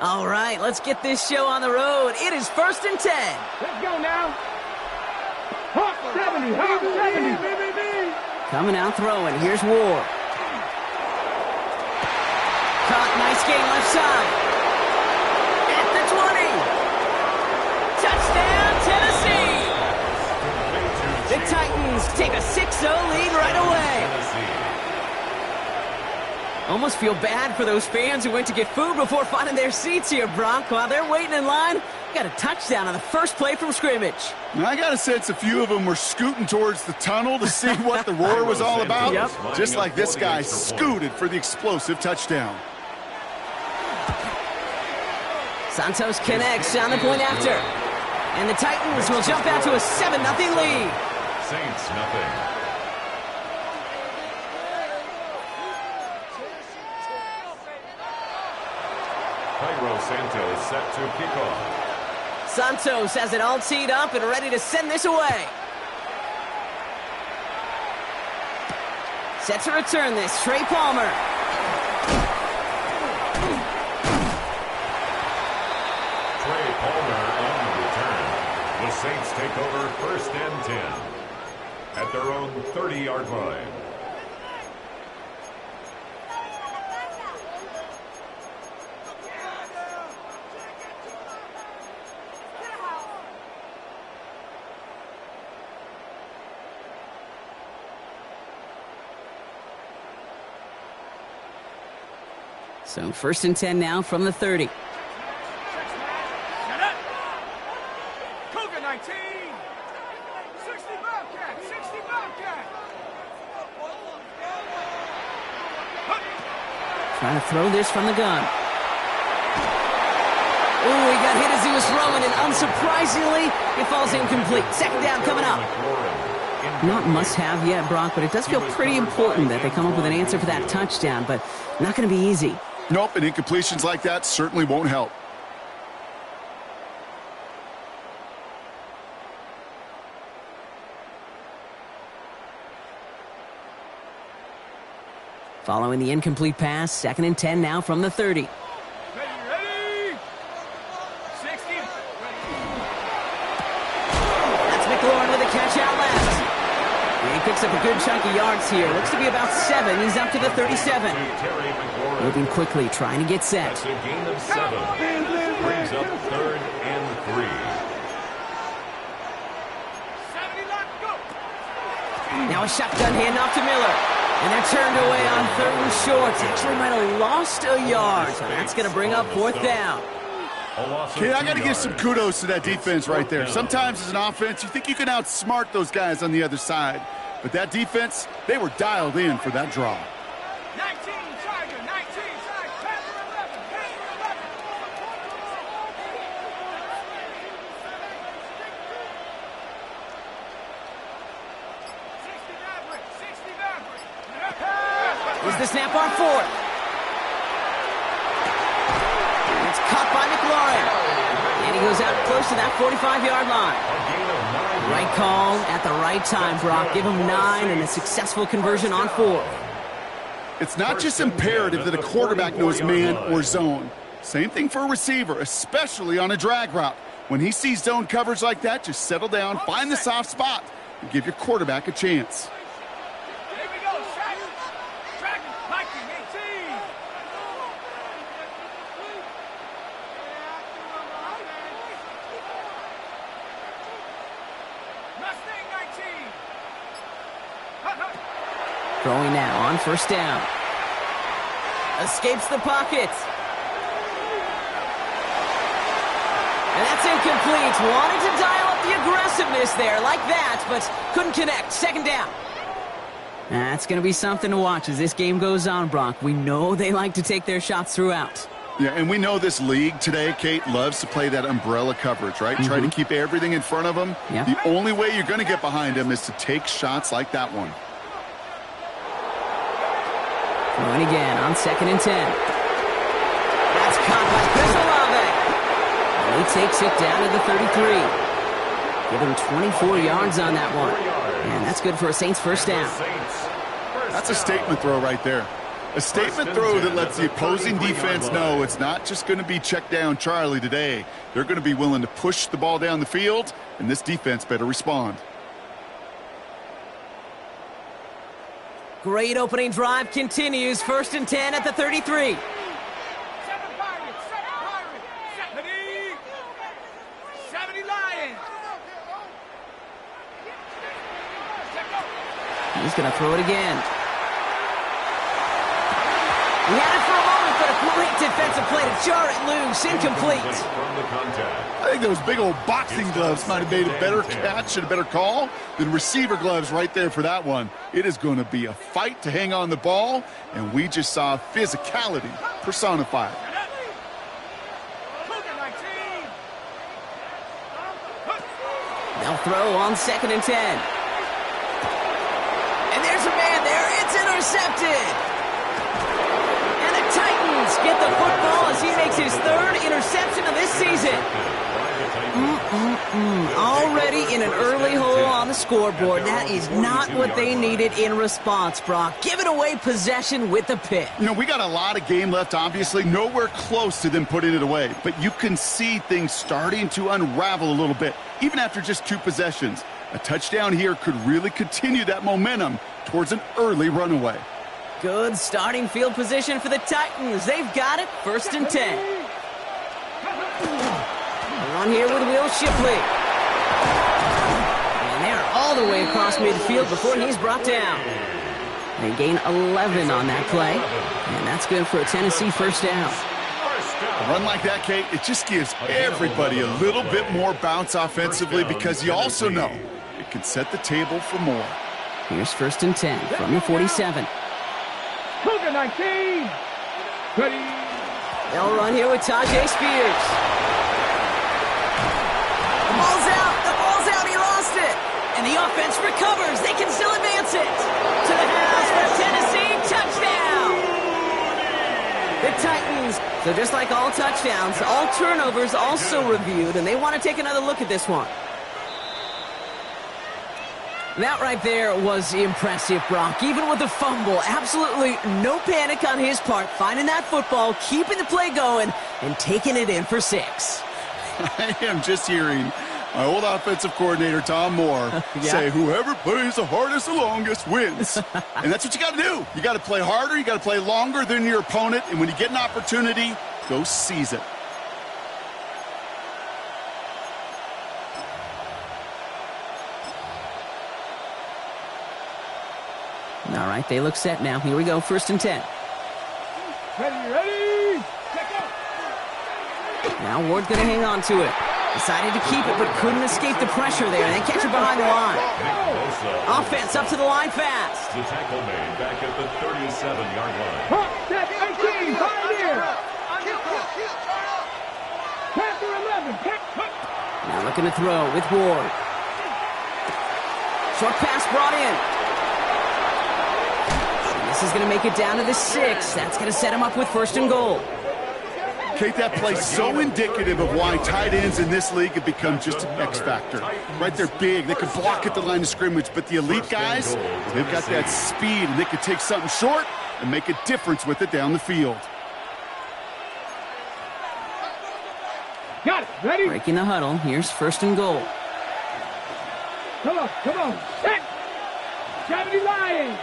All right, let's get this show on the road. It is 1st and 10. Let's go now. Hawk 70, Hawk 70. Coming out throwing. Here's Ward. Caught, nice gain left side. At the 20. Touchdown, Tennessee. The Titans take a 6-0 lead right away. Almost feel bad for those fans who went to get food before finding their seats here, Bronk. While they're waiting in line, got a touchdown on the first play from scrimmage. Now, I got a sense a few of them were scooting towards the tunnel to see what the roar was all about. Yep. Just like this guy scooted for the explosive touchdown. Santos connects on the point after. And the Titans will jump out to a 7-0 lead. Saints nothing. Cairo Santos set to kick off. Santos has it all teed up and ready to send this away. Set to return this, Trey Palmer. Trey Palmer on the return. The Saints take over 1st and 10 at their own 30-yard line. So 1st and 10 now from the 30. Cougar 19. 60 Bobcat. 60 Bobcat. Trying to throw this from the gun. Ooh, he got hit as he was throwing, and unsurprisingly, it falls incomplete. 2nd down coming up. Not must-have yet, Brock, but it does feel pretty important that they come up with an answer for that touchdown, but not going to be easy. Nope, and incompletions like that certainly won't help. Following the incomplete pass, 2nd and 10 now from the 30. Ready. 60. That's McLaurin with a catch out left. He picks up a good chunk of yards here. Looks to be about 7. He's up to the 37. Moving quickly, trying to get set. That's a gain of 7. Brings up 3rd and 3. 70 left, go. Now a shotgun handoff to Miller. And they're turned away on 3rd and short. Actually might have lost a yard. So that's going to bring up 4th down. Okay, I got to give some kudos to that defense right there. Sometimes as an offense, you think you can outsmart those guys on the other side. But that defense, they were dialed in for that draw. 19 Tiger. 19 Tiger. Panther 11. Panther 11. 60 Maverick. 60 Maverick. Is the snap on 4th? It's caught by McLaurin. And he goes out close to that 45-yard line. Right call at the right time, Brock. Give him 9 and a successful conversion on 4th. It's not just imperative that a quarterback knows man or zone. Same thing for a receiver, especially on a drag route. When he sees zone coverage like that, just settle down, find the soft spot, and give your quarterback a chance. Here we go. Dragon. Viking 18. Mustang 19. Throwing now on 1st down. Escapes the pocket. And that's incomplete. Wanted to dial up the aggressiveness there like that, but couldn't connect. 2nd down. That's going to be something to watch as this game goes on, Brock. We know they like to take their shots throughout. Yeah, and we know this league today, Kate, loves to play that umbrella coverage, right? Try to keep everything in front of them. Yep. The only way you're going to get behind them is to take shots like that one. Throwing again on 2nd and 10. That's caught by Chris Olave. And he takes it down to the 33. Give him 24 yards on that one. And that's good for a Saints 1st down. That's a statement throw right there. A statement throw that lets the opposing defense know it's not just going to be check down Charlie today. They're going to be willing to push the ball down the field, and this defense better respond. Great opening drive continues. 1st and 10 at the 33. 7 Pirates, 70 Lions. He's going to throw it again. He had it for a moment, but a great defensive play to jar it loose. Incomplete. From the contact. I think those big old boxing gloves might have made a better catch and a better call than receiver gloves right there for that one. It is going to be a fight to hang on the ball, and we just saw physicality personified. They'll throw on 2nd and 10. And there's a man there. It's intercepted. Titans get the football as he makes his 3rd interception of this season. Already in an early hole on the scoreboard. That is not what they needed in response, Brock. Giving away possession with the pick. You know, we got a lot of game left, obviously. Nowhere close to them putting it away. But you can see things starting to unravel a little bit, even after just 2 possessions. A touchdown here could really continue that momentum towards an early runaway. Good starting field position for the Titans. They've got it. 1st and 10. On here with Will Shipley. And they're all the way across midfield before he's brought down. They gain 11 on that play. And that's good for a Tennessee 1st down. A run like that, Kate, it just gives everybody a little bit more bounce offensively because you also know it can set the table for more. Here's 1st and 10 from the 47. Cougar 19. Ready. They'll run here with Tajay Spears. The ball's out. The ball's out. He lost it. And the offense recovers. They can still advance it. To the house for Tennessee. Touchdown. The Titans. So just like all touchdowns, all turnovers also reviewed, and they want to take another look at this one. That right there was impressive, Brock. Even with the fumble, absolutely no panic on his part. Finding that football, keeping the play going, and taking it in for 6. I am just hearing my old offensive coordinator, Tom Moore, say, whoever plays the hardest the longest wins. And that's what you got to do. You got to play harder. You got to play longer than your opponent. And when you get an opportunity, go seize it. All right, they look set now. Here we go, 1st and 10. Ready. Now Ward's going to hang on to it. Decided to keep it, but couldn't escape the pressure there. They catch it behind the line. Offense up to the line fast. The tackle made back at the 37-yard line. That's 18. Pioneer. Panther 11. Now looking to throw with Ward. Short pass brought in. This is going to make it down to the 6. That's going to set him up with 1st and goal. Kate, that play's so indicative of why tight ends in this league have become just an X factor. Right, they're big. They can block at the line of scrimmage, but the elite guys, they've got that speed, and they can take something short and make a difference with it down the field. Got it. Ready. Breaking the huddle. Here's 1st and goal. Come on. Set. 70 Lions.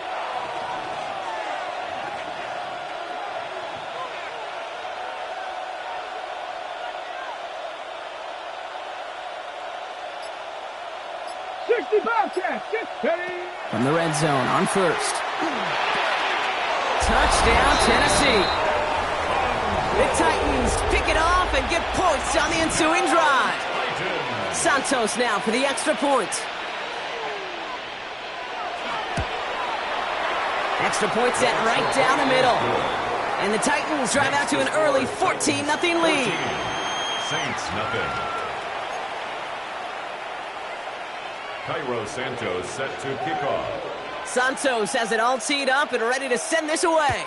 From the red zone on 1st. Touchdown, Tennessee. The Titans pick it off and get points on the ensuing drive. Santos now for the extra point. Extra point set right down the middle. And the Titans drive out to an early 14-0 lead. Saints nothing. Cairo Santos set to kick off. Santos has it all teed up and ready to send this away.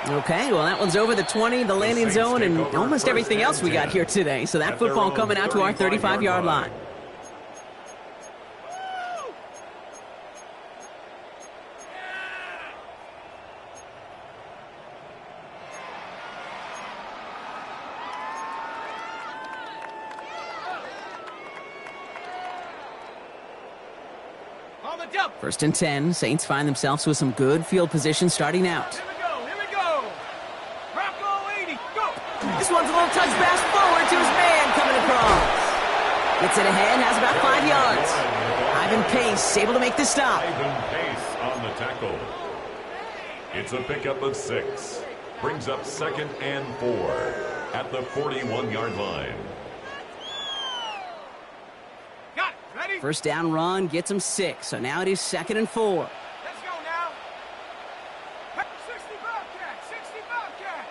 Okay, well, that one's over the 20, the landing zone, and almost everything else we got here today. So that football coming out to our 35-yard line. On the double. 1st and 10. Saints find themselves with some good field position starting out. Here we go. Here we go. Rocco 80. Go. This one's a little touch pass forward to his man coming across. Gets it ahead, has about 5 yards. Ivan Pace able to make the stop. Ivan Pace on the tackle. It's a pickup of 6. Brings up 2nd and 4 at the 41-yard line. Got it. Ready? First down run gets him 6, so now it is 2nd and 4. Let's go now. 60 Bobcat. 60 Bobcat.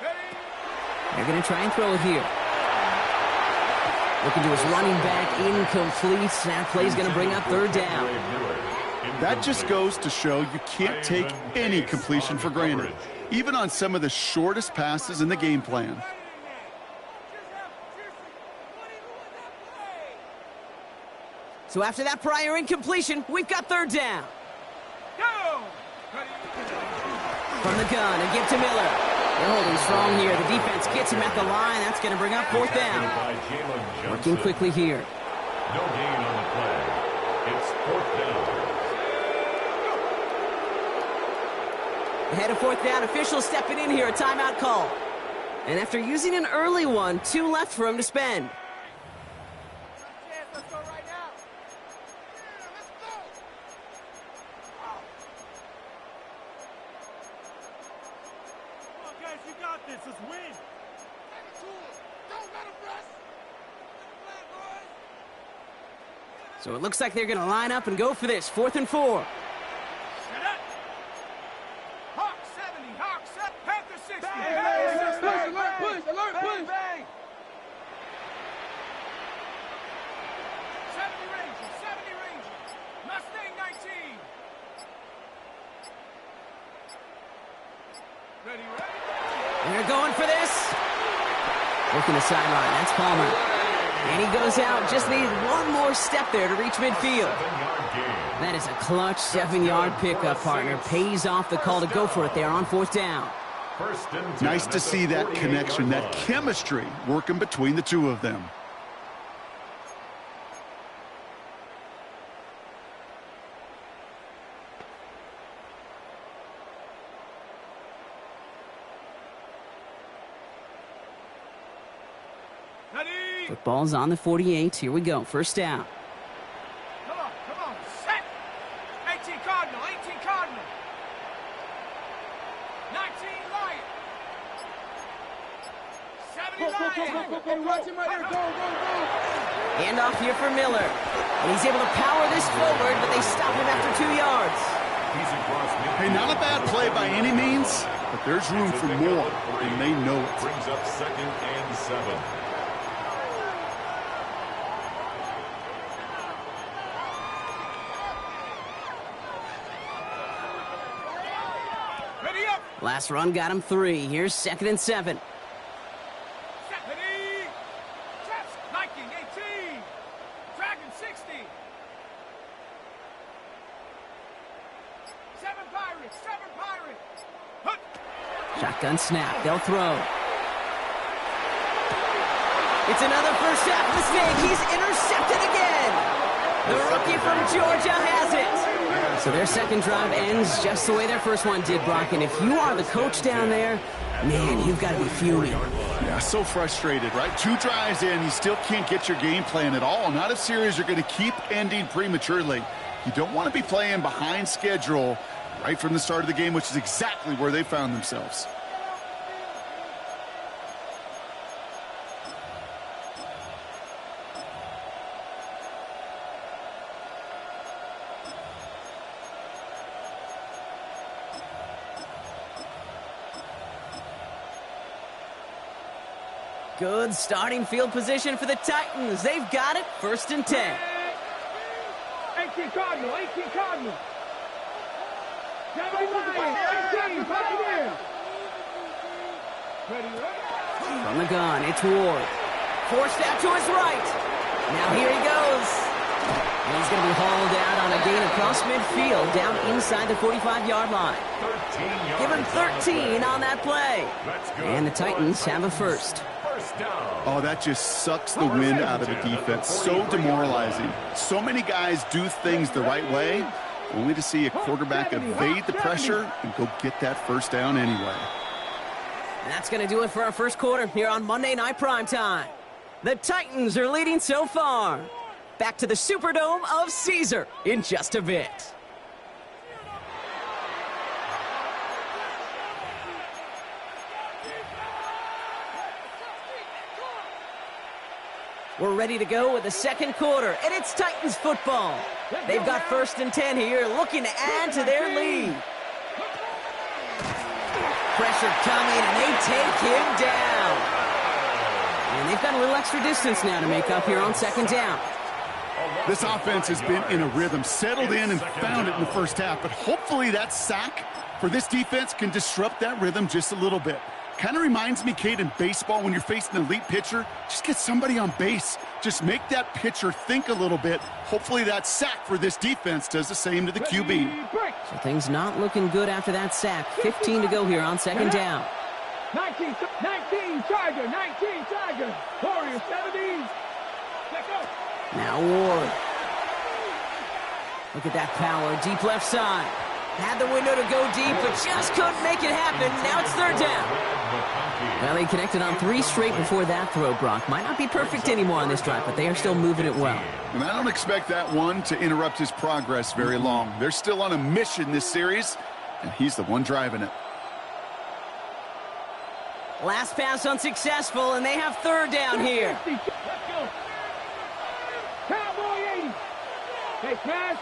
Ready? They're going to try and throw it here. Looking to his running back, incomplete. That play's going to bring up 3rd down. That just goes to show you can't take any completion for granted, even on some of the shortest passes in the game plan. So after that prior incompletion, we've got 3rd down. Go. From the gun, and give to Miller. They're holding strong here. The defense gets him at the line. That's going to bring up 4th down. Working quickly here. No gain on the play. It's 4th down. Ahead of 4th down, officials stepping in here, a timeout call. And after using an early one, 2 left for him to spend. Let's go right now. Let's go. Come on, guys, you got this. Let's win. Don't let him rest. So it looks like they're going to line up and go for this. 4th and 4. Set up. Hawk 70. Hawk 7. Panther 60. Alert, push. Bang. 70 Ranger. Mustang 19. Ready. And they're going for this. Working the sideline. That's Palmer. And he goes out. Just needed one more step there to reach midfield. 7-yard gain. That is a clutch 7-yard pickup, partner. Pays off the call to go for it there on 4th down. 1st and 10 Nice to at see the that 48-yard connection, that line. chemistry working between the two of them. Ready. Football's on the 48. Here we go. 1st down. Come on. Set. 18 Cardinal. 19 Lion. 70 Lion. Watch him right there. Go. Hand off here for Miller. And he's able to power this forward, but they stop him after 2 yards. He's across midfield. Hey, not a bad play by any means, but there's room for more, and they know it. Brings up 2nd and 7. Ready up. Last run got him 3. Here's 2nd and 7. Set. Ready. Chaps. Viking 18. Dragon 60. 7 Pirates. Hut. Shotgun snap. They'll throw. It's another first half mistake. He's intercepted again. The rookie from Georgia has it. So their second drive ends just the way their first one did, Brock. And if you are the coach down there, man, you've got to be fuming. Yeah, so frustrated, right? 2 drives in, you still can't get your game plan at all. Not a series you're going to keep ending prematurely. You don't want to be playing behind schedule right from the start of the game, which is exactly where they found themselves. Good starting field position for the Titans. They've got it. 1st and 10. 18 Cardinal. 18. From the gun, it's Ward. Forced out to his right. Now here he goes. And he's going to be hauled out on a gain across midfield down inside the 45-yard line. Give him 13 on that play. And the Titans have a first. Oh, that just sucks the wind out of the defense. So demoralizing. So many guys do things the right way, only to see a quarterback evade the pressure and go get that first down anyway. And that's going to do it for our first quarter here on Monday Night Primetime. The Titans are leading so far. Back to the Superdome of Caesar in just a bit. We're ready to go with the second quarter, and it's Titans football. They've got 1st and 10 here, looking to add to their lead. Pressure coming, and they take him down. And they've got a little extra distance now to make up here on 2nd down. This offense has been in a rhythm, settled in and found it in the first half, but hopefully that sack for this defense can disrupt that rhythm just a little bit. Kind of reminds me, Kate, in baseball when you're facing an elite pitcher, just get somebody on base. Just make that pitcher think a little bit. Hopefully that sack for this defense does the same to the QB. So things not looking good after that sack. 15 to go here on 2nd down. 19 Charger, 19 Charger. Warriors 70s. Now Ward. Look at that power, deep left side. Had the window to go deep, but just couldn't make it happen. Now it's 3rd down. Well, they connected on 3 straight before that throw, Brock. Might not be perfect anymore on this drive, but they are still moving it well. And I don't expect that one to interrupt his progress very long. They're still on a mission this series, and he's the one driving it. Last pass unsuccessful, and they have 3rd down here. Let's go. Cowboy 80. Hey, Cash.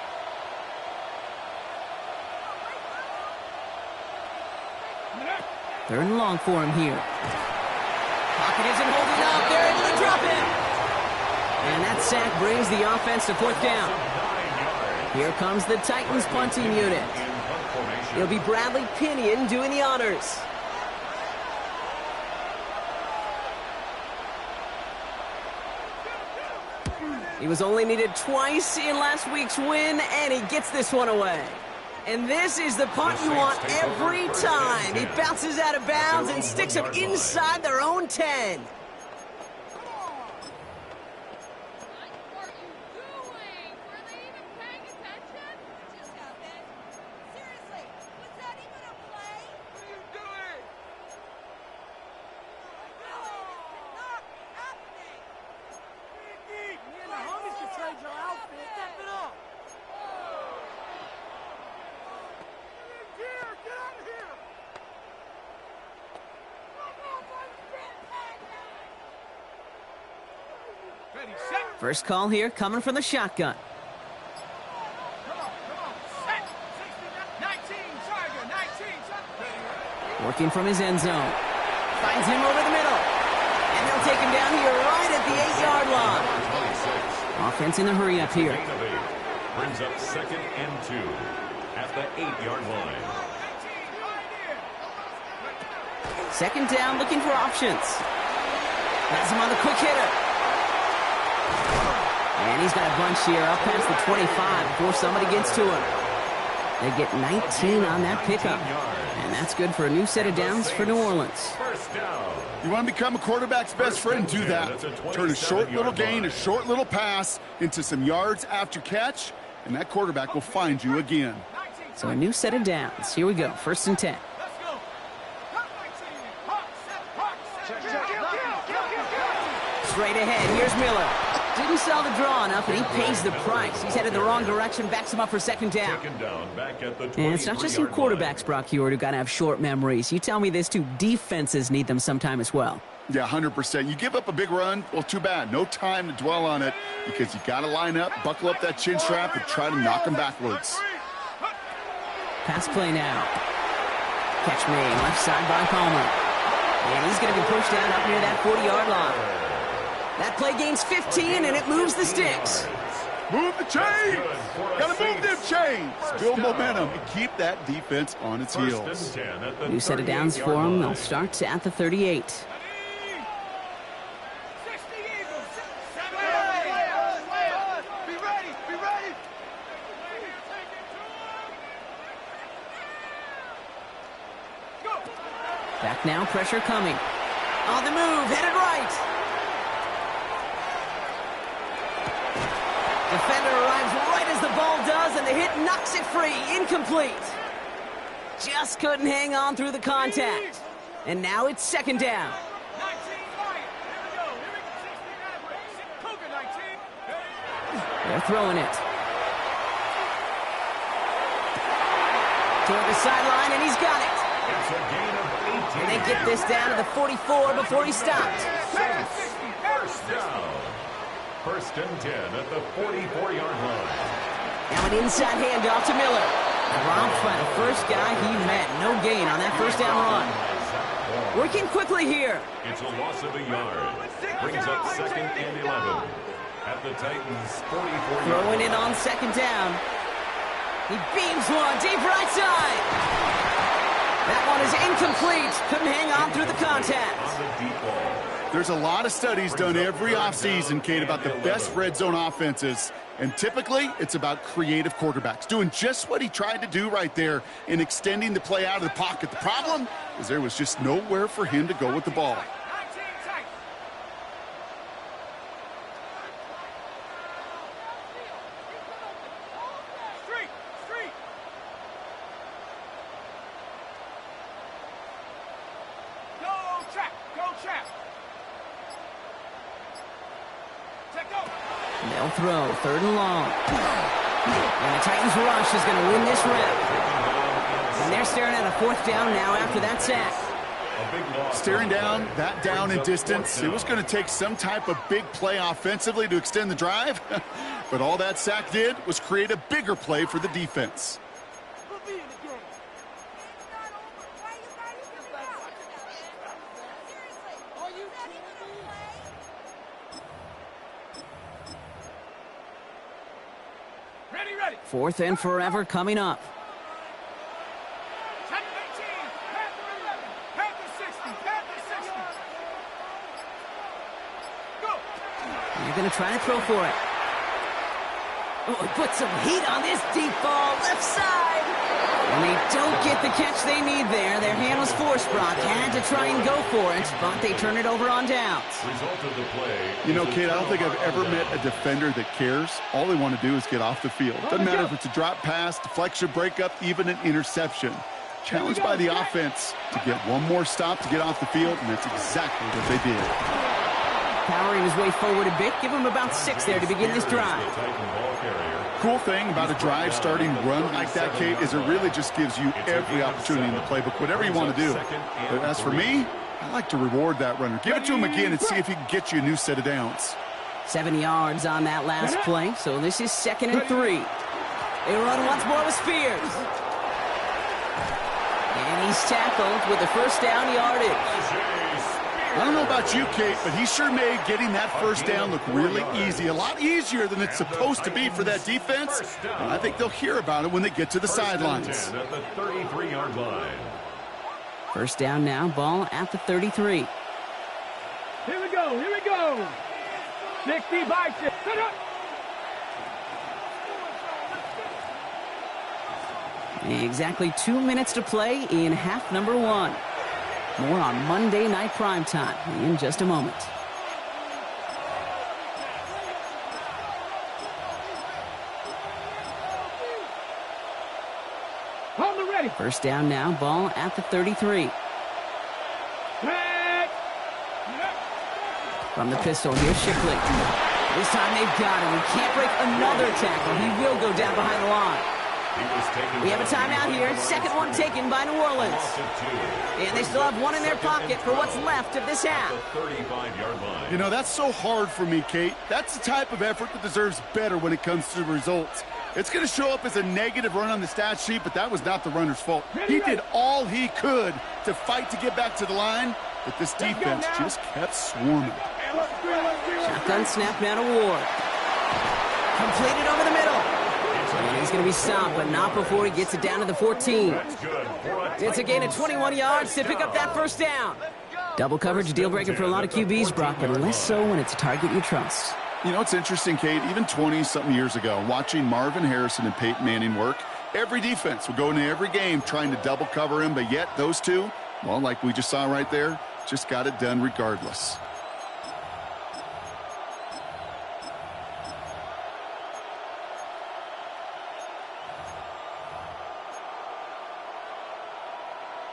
Third and long for him here. Pocket isn't holding up. They're able to drop him. And that sack brings the offense to 4th down. Here comes the Titans punting unit. It'll be Bradley Pinion doing the honors. He was only needed twice in last week's win, and he gets this one away. And this is the punt you want every time. He bounces out of bounds and sticks him inside their own 10. First call here coming from the shotgun. Working from his end zone. Finds him over the middle. And they'll take him down here right at the 8-yard line. Offense in the hurry up here. Brings up 2nd and 2 at the 8-yard line. 2nd down, looking for options. Has him on the quick hitter. And he's got a bunch here up past the 25 before somebody gets to him. They get 19 on that pickup. And that's good for a new set of downs for New Orleans. You want to become a quarterback's best friend? Do that. Turn a short little gain, a short little pass into some yards after catch, and that quarterback will find you again. So a new set of downs. Here we go. 1st and 10. Straight ahead. Here's Miller. Didn't sell the draw enough, and he pays the price. He's headed the wrong direction, backs him up for 2nd down. And it's not just your quarterbacks, Brock Huard, who got to have short memories. You tell me this too, defenses need them sometime as well. Yeah, 100%. You give up a big run, well, too bad. No time to dwell on it because you got to line up, buckle up that chin strap, and try to knock them backwards. Pass play now. Catch made, left side by Palmer. And he's going to be pushed down up near that 40-yard line. That play gains 15, and it moves the sticks. Move the chains! Gotta move them chains! Build momentum and keep that defense on its heels. New set of downs for them. They'll start at the 38. Back now, pressure coming. On the move, headed right. Defender arrives right as the ball does, and the hit knocks it free. Incomplete. Just couldn't hang on through the contact. And now it's second down. 19, right. Here we go. Here we go. 16 average. Cougar 19. They're throwing it. Toward the sideline, and he's got it. It's a gain of 18. And they get this down to the 44 before he stopped. First down. First and 10 at the 44-yard line. Now an inside handoff to Miller. Dropped by the first guy he met. No gain on that first down run. Working quickly here. It's a loss of a yard. Brings up second and 11 at the Titans' 44-yard Throwing line. it on second down. He beams one deep right side. That one is incomplete. Couldn't hang on through the contact. On the deep ball. There's a lot of studies done every offseason, Kate, about the best red zone offenses. And typically, it's about creative quarterbacks, doing just what he tried to do right there in extending the play out of the pocket. The problem is there was just nowhere for him to go with the ball. 19 tight. Street. Street. Go trap. Go trap. Check go. They'll throw third and long. And the Titans rush is going to win this rep. And they're staring at a fourth down now after that sack. A big loss. Staring down, that down in distance, it was going to take some type of big play offensively to extend the drive. But all that sack did was create a bigger play for the defense. We'll be in the game. Are you kidding me? Ready, ready. Fourth and forever coming up. Check 19. Panther 11. Panther 60. Panther 60. Go. You're going to try to throw for it. Oh, he put some heat on this deep ball, left side. And they don't get the catch they need there. Their hand was forced, Brock. Had to try and go for it, but they turn it over on downs. Result of the play. You know, Kate, I don't think I've ever met a defender that cares. All they want to do is get off the field. Doesn't matter if it's a drop pass, deflection, breakup, even an interception. Challenged by the offense to get one more stop to get off the field, and that's exactly what they did. Powering his way forward a bit. Give him about 6 there to begin this drive. The Titan ball carrier. Cool thing about a drive starting run like that, Kate, is it really just gives you every opportunity in the playbook, whatever you want to do. But as for me, I like to reward that runner. Give it to him again and see if he can get you a new set of downs. 7 yards on that last play, so this is 2nd and 3. They run once more with Spears. And he's tackled with the first down yardage. I don't know about you, Kate, but he sure made getting that first down look really easy. A lot easier than it's supposed to be for that defense. And I think they'll hear about it when they get to the sidelines. At the 33-yard line. First down now, ball at the 33. Here we go. Here we go. 60 by 6. Set up. Exactly 2 minutes to play in half number 1. More on Monday Night Primetime in just a moment. On the ready. First down now, ball at the 33. From the pistol, here's Shipley. This time they've got him. He can't break another tackle. He will go down behind the line. We have a timeout here. Second one taken by New Orleans. And they still have one in their pocket for what's left of this half. 35-yard line. You know, that's so hard for me, Kate. That's the type of effort that deserves better when it comes to the results. It's going to show up as a negative run on the stat sheet, but that was not the runner's fault. He did all he could to fight to get back to the line, but this defense just kept swarming. Shotgun snap now to Ward. Completed over the middle. And he's going to be stopped, but not before he gets it down to the 14. It's a gain of 21 yards to pick up that first down. Double coverage, deal breaker for a lot of QBs, Brock, but less so when it's a target you trust. You know, it's interesting, Kate, even 20-something years ago, watching Marvin Harrison and Peyton Manning work, Every defense will go into every game trying to double cover him, but yet those two, well, like we just saw right there, just got it done regardless.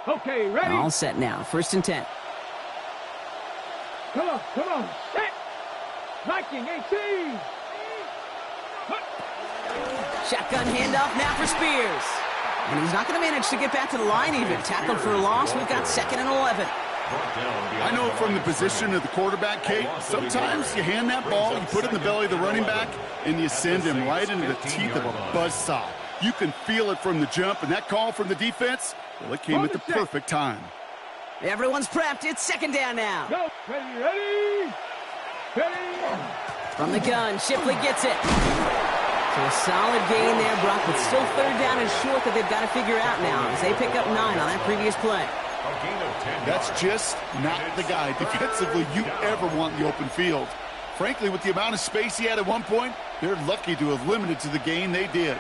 Okay, ready? All set now. 1st and 10. Come on, set! Viking 18! Shotgun handoff now for Spears. And he's not going to manage to get back to the line even. Tackled for a loss. We've got 2nd and 11. I know from the position of the quarterback, Kate, sometimes you hand that ball, you put it in the belly of the running back, and you send him right into the teeth of a buzzsaw. You can feel it from the jump, and that call from the defense, well, it came at the perfect time. Everyone's prepped. It's 2nd down now. Go! Ready! From the gun, Shipley gets it. So a solid gain there, Brock, but still 3rd down and short that they've got to figure out now as they pick up 9 on that previous play. That's just not the guy defensively you ever want in the open field. Frankly, with the amount of space he had at one point, they're lucky to have limited to the gain they did.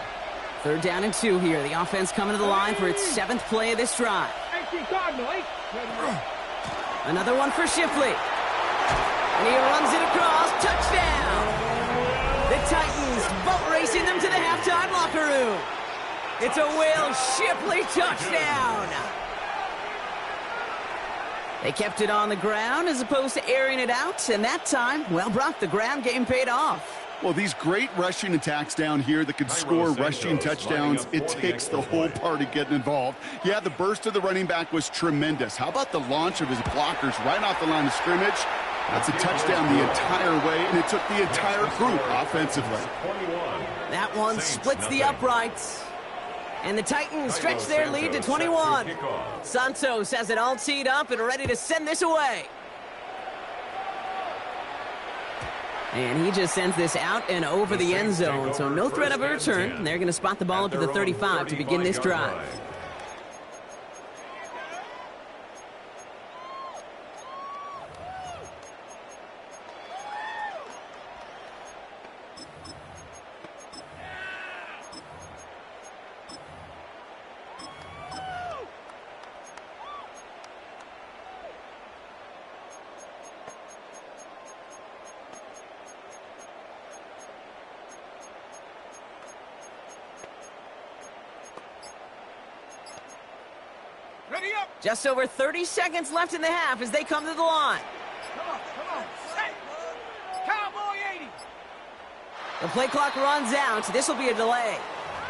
3rd down and 2 here. The offense coming to the line for its 7th play of this drive. Another one for Shipley. And he runs it across. Touchdown! The Titans boat racing them to the halftime locker room. It's a Will Shipley touchdown. They kept it on the ground as opposed to airing it out. And that time, well, Brock, the ground game paid off. Well, these great rushing attacks down here that could score rushing touchdowns, it takes the whole party getting involved. Yeah, the burst of the running back was tremendous. How about the launch of his blockers right off the line of scrimmage? That's a touchdown the entire way, and it took the entire group offensively. That one splits the uprights. And the Titans stretch their lead to 21. Santos has it all teed up and ready to send this away. And he just sends this out and over the end zone, so no threat of a return. They're going to spot the ball up to the 35 to begin this drive. Ready up! Just over 30 seconds left in the half as they come to the line. Come on, set! Cowboy 80! The play clock runs out. This will be a delay.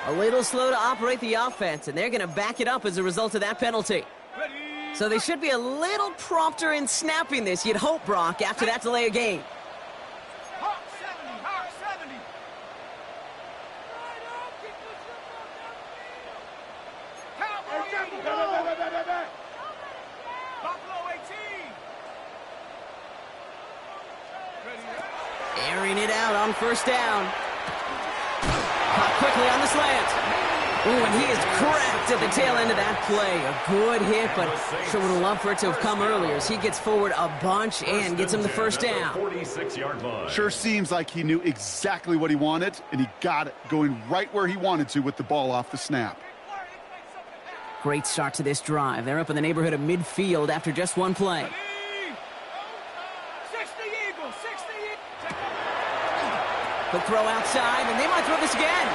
A little slow to operate the offense, and they're going to back it up as a result of that penalty. Ready! So they should be a little prompter in snapping this, you'd hope, Brock, after that delay of game. Hawk 70! Hawk 70! Cowboy 80! Buffalo 18! Ready? Airing it out on 1st down. Caught quickly on the slant. Ooh, and he is cracked at the tail end of that play. A good hit, but sure would have loved for it to have come earlier as he gets forward a bunch and gets him the 1st down. 46-yard line. Sure seems like he knew exactly what he wanted, and he got it, going right where he wanted to with the ball off the snap. Great start to this drive. They're up in the neighborhood of midfield after just one play. 60 Eagles! 60 Eagles! Quick throw outside, and they might throw this again.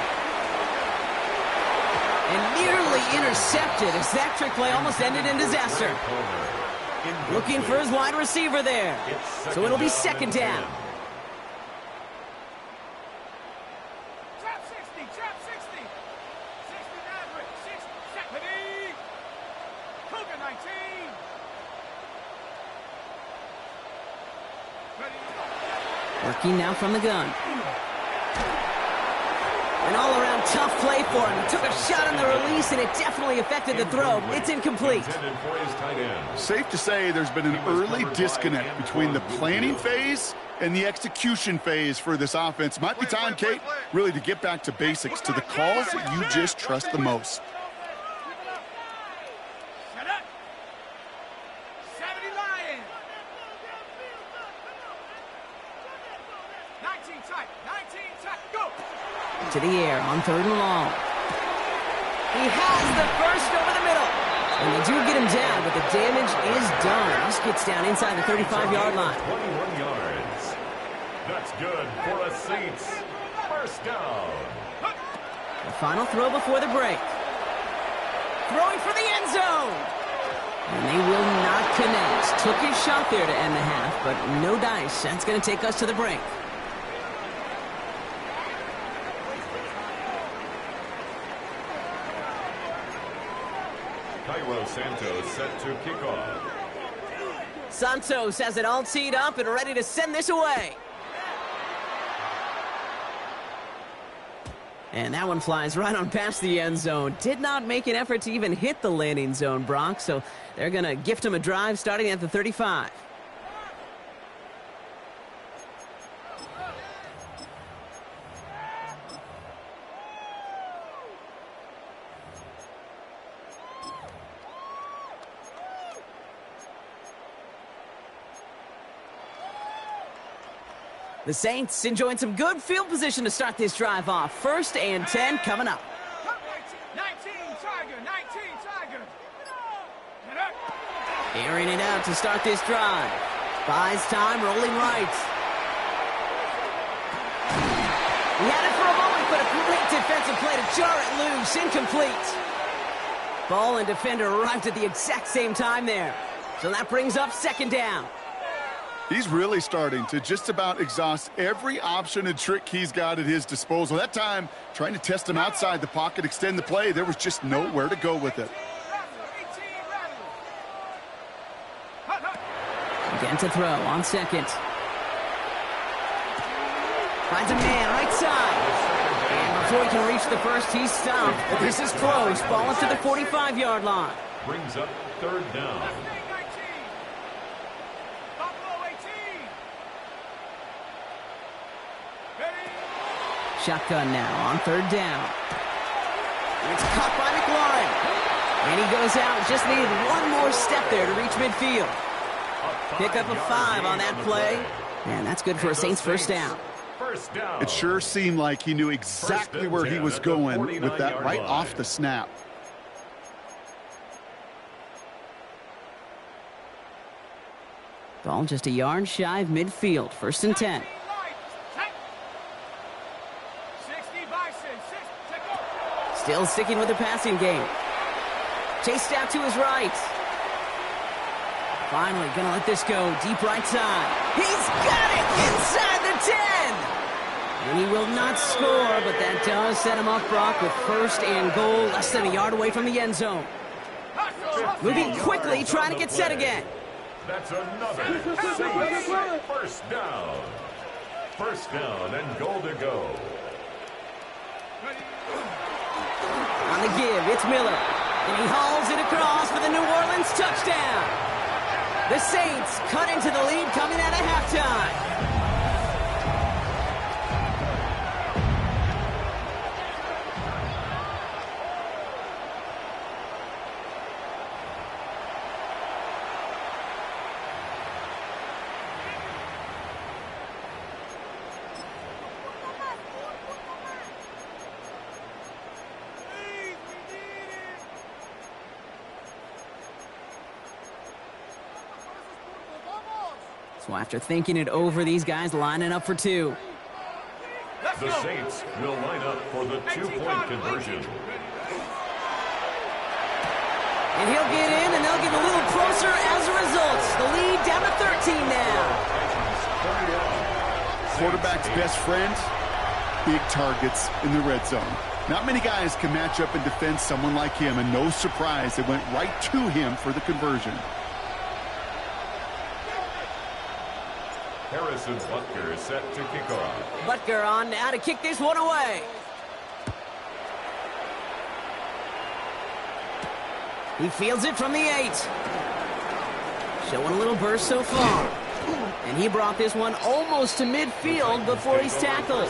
And nearly intercepted as that trick play almost ended in disaster. Looking for his wide receiver there. So it'll be 2nd down. Trap 60! Trap 60! 60 Maverick! 60! Ready? Cougar 19! Ready? Working now from the gun. An all-around tough play for him. He took a shot on the release, and it definitely affected the throw. It's incomplete. Safe to say there's been an early disconnect between the planning phase and the execution phase for this offense. Might be time, Kate, really to get back to basics, to the calls that you just trust the most. Shut up! 70 Lions! 19 tight! 19 tight! Go! To the air on 3rd and long. He has the first over the middle. And they do get him down, but the damage is done. He gets down inside the 35-yard line. 21 yards. That's good for a Saints first down. The final throw before the break. Throwing for the end zone. And they will not connect. Took his shot there to end the half, but no dice. That's going to take us to the break. Cairo Santos set to kick off. Santos has it all teed up and ready to send this away. And that one flies right on past the end zone. Did not make an effort to even hit the landing zone, Brock, so they're going to gift him a drive starting at the 35. The Saints enjoying some good field position to start this drive off. 1st and 10 coming up. 19, Tiger, 19, Tiger. Airing it out to start this drive. Buys time, rolling right. He had it for a moment, but a great defensive play to jar it loose. Incomplete. Ball and defender arrived at the exact same time there. So that brings up 2nd down. He's really starting to just about exhaust every option and trick he's got at his disposal. That time, trying to test him outside the pocket, extend the play, there was just nowhere to go with it. Again to throw on 2nd. Finds a man right side. And before he can reach the first, he's stopped. But this is close. Ball up to the 45-yard line. Brings up 3rd down. Shotgun now on 3rd down. It's caught by McLaurin. And he goes out. Just needed one more step there to reach midfield. Pick up a 5 on that play. And that's good for a Saints first down. It sure seemed like he knew exactly where he was going with that right off the snap. Ball just a yard shy of midfield. 1st and 10. Still sticking with the passing game. Chased out to his right. Finally gonna let this go. Deep right side. He's got it inside the 10. And he will not score, but that does set him up, Brock, with 1st and goal, less than a yard away from the end zone. Moving quickly, trying to get set again. That's another Saints first down. 1st down and goal to go. On the give, it's Miller. And he hauls it across for the New Orleans touchdown. The Saints cut into the lead coming out of halftime. So after thinking it over, these guys lining up for 2. The Saints will line up for the 2-point conversion. And he'll get in, and they'll get a little closer as a result. The lead down to 13 now. Quarterback's best friend, big targets in the red zone. Not many guys can match up and defend someone like him, and no surprise, they went right to him for the conversion. Harrison Butker is set to kick off. Butker on now to kick this one away. He fields it from the 8. Showing a little burst so far. And he brought this one almost to midfield before he's tackled.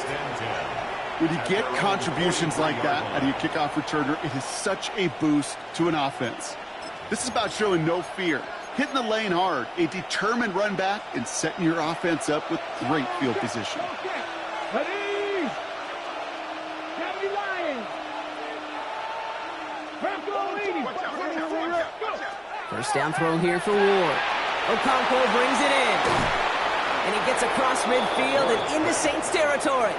When you get contributions like that out of your kickoff returner, it is such a boost to an offense. This is about showing no fear, hitting the lane hard, a determined run back, and setting your offense up with great field position. First down throw here for Ward. Okonkwo brings it in. And he gets across midfield and into Saints territory.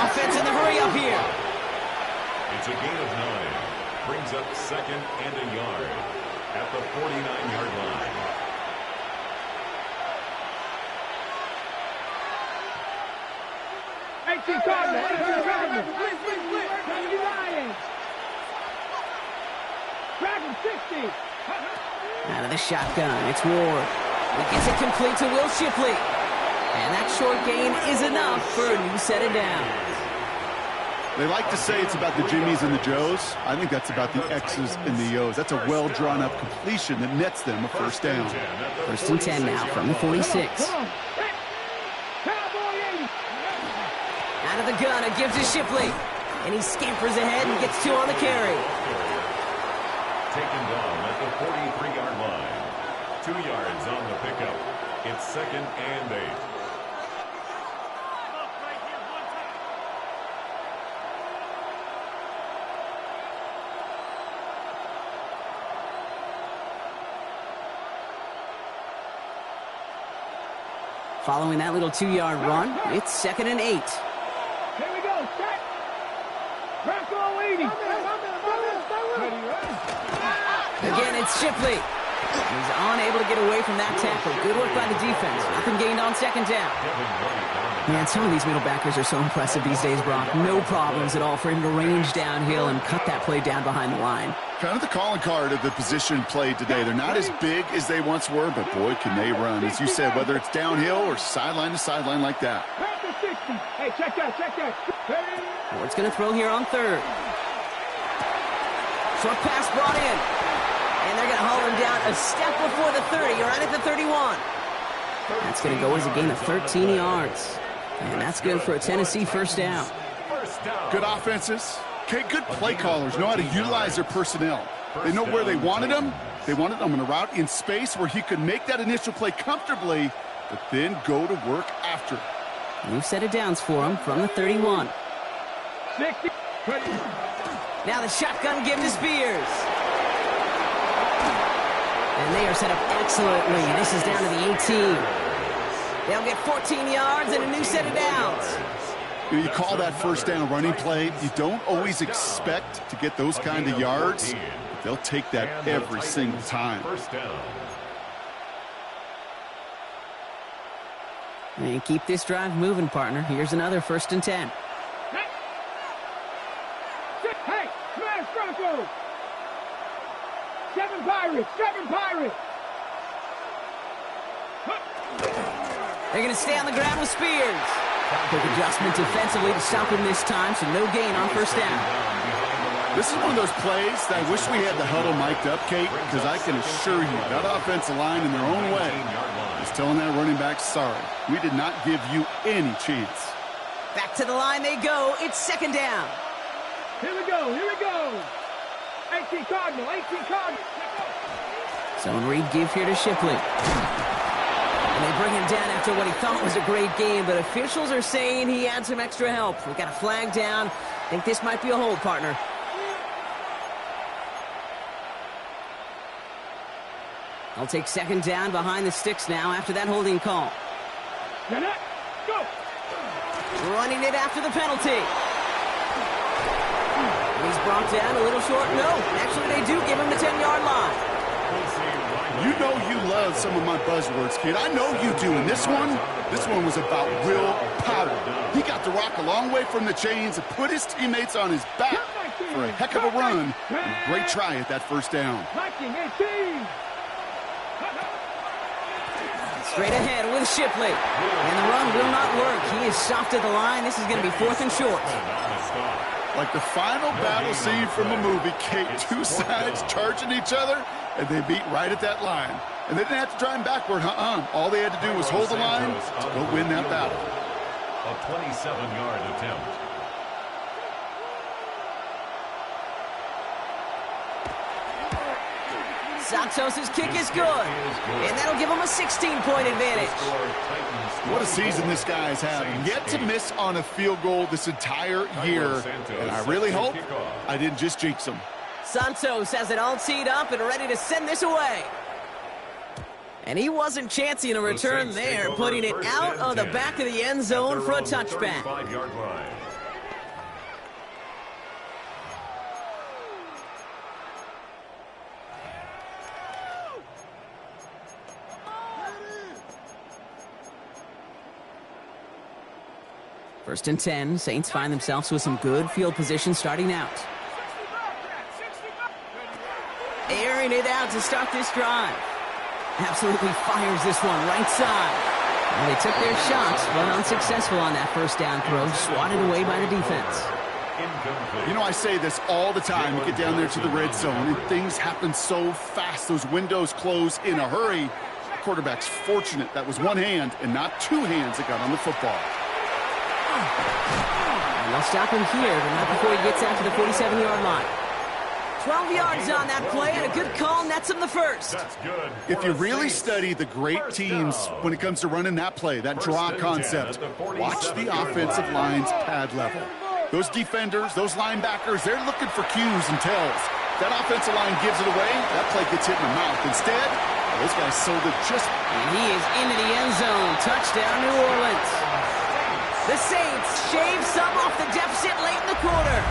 Offense in the hurry up here. It's a gain of 9. Brings up second and a yard at the 49-yard line. Out of the shotgun, it's Ward. He gets it complete to Will Shipley. And that short gain is enough for a new set of downs. They like to say it's about the Jimmies and the Joes. I think that's about the X's and the O's. That's a well-drawn-up completion that nets them a first down. First and 10 now from the 46. Out of the gun, it gives to Shipley. And he scampers ahead and gets 2 on the carry. Taken down at the 43-yard line. 2 yards on the pickup. It's second and 8. Following that little 2-yard run, it's second and 8. Here we go, set. Bronco 80. Again, it's Shipley. He's unable to get away from that tackle. Good work by the defense. Nothing gained on second down. Man, some of these middle backers are so impressive these days, Brock. No problems at all for him to range downhill and cut that play down behind the line. Kind of the calling card of the position played today. They're not as big as they once were, but boy, can they run. As you said, whether it's downhill or sideline to sideline like that. Hey, check that. Ward's going to throw here on third. Short pass brought in. And they're going to haul him down a step before the 30, right at the 31. That's going to go as a gain of 13 yards. And that's good for a Tennessee first down. Good offenses. Okay, good play callers know how to utilize their personnel. They know where they wanted them. They wanted them on a route in space where he could make that initial play comfortably, but then go to work after. New set of downs for him from the 31. 60. Now the shotgun give to Spears. And they are set up excellently. This is down to the 18. They'll get 14 yards and a new set of downs. You call that first down running play. You don't always expect to get those kind of yards, but they'll take that every single time. First down. And keep this drive moving, partner. Here's another first and 10. Hey, smash Broncos. 7 Pirates. They're going to stay on the ground with Spears. Quick adjustment defensively to stop him this time, so no gain on first down. This is one of those plays that I wish we had the huddle mic'd up, Kate, because I can assure you that offensive line in their own way is telling that running back, sorry, we did not give you any chance. Back to the line they go. It's second down. Here we go. 18 Cardinal. Zone read give here to Shipley. And they bring him down after what he thought was a great game, but officials are saying he had some extra help. We got a flag down. I think this might be a hold, partner. I'll take second down behind the sticks now after that holding call. Go. Running it after the penalty. He's brought down a little short. No, actually they do give him the 10-yard line. You know you love some of my buzzwords, kid. I know you do. And this one was about will power. He got the rock a long way from the chains and put his teammates on his back for a heck of a run. And a great try at that first down. Straight ahead with Shipley. And the run will not work. He is soft at the line. This is going to be 4th and short. Like the final battle scene from a movie, Kate, 2 sides charging each other, and they beat right at that line. And they didn't have to drive backward, All they had to do was hold the line to go win that battle. A 27-yard attempt. Santos' kick is good. And that'll give him a 16-point advantage. What a season this guy has had. Yet to miss on a field goal this entire year. And I really hope I didn't just jinx him. Santos has it all teed up and ready to send this away. And he wasn't chancing a return there, putting it out of the back of the end zone for a touchback. 35-yard line. First and 10, Saints find themselves with some good field position starting out. Airing it out to start this drive. Absolutely fires this one right side. Well, they took their shots, but unsuccessful on that first down throw, swatted away by the defense. You know, I say this all the time. You get down there to the red zone, and things happen so fast. Those windows close in a hurry. The quarterback's fortunate that was one hand and not two hands that got on the football. And they'll stop him here, but not before he gets out to the 47-yard line. 12 yards on that play, and a good call nets him the first. That's good. If you really study the great teams when it comes to running that play, that draw concept, watch the offensive line's pad level. Those defenders, those linebackers, they're looking for cues and tells. That offensive line gives it away, that play gets hit in the mouth. Instead, those guys sold it just... And he is into the end zone. Touchdown, New Orleans. The Saints shave some off the deficit late in the quarter.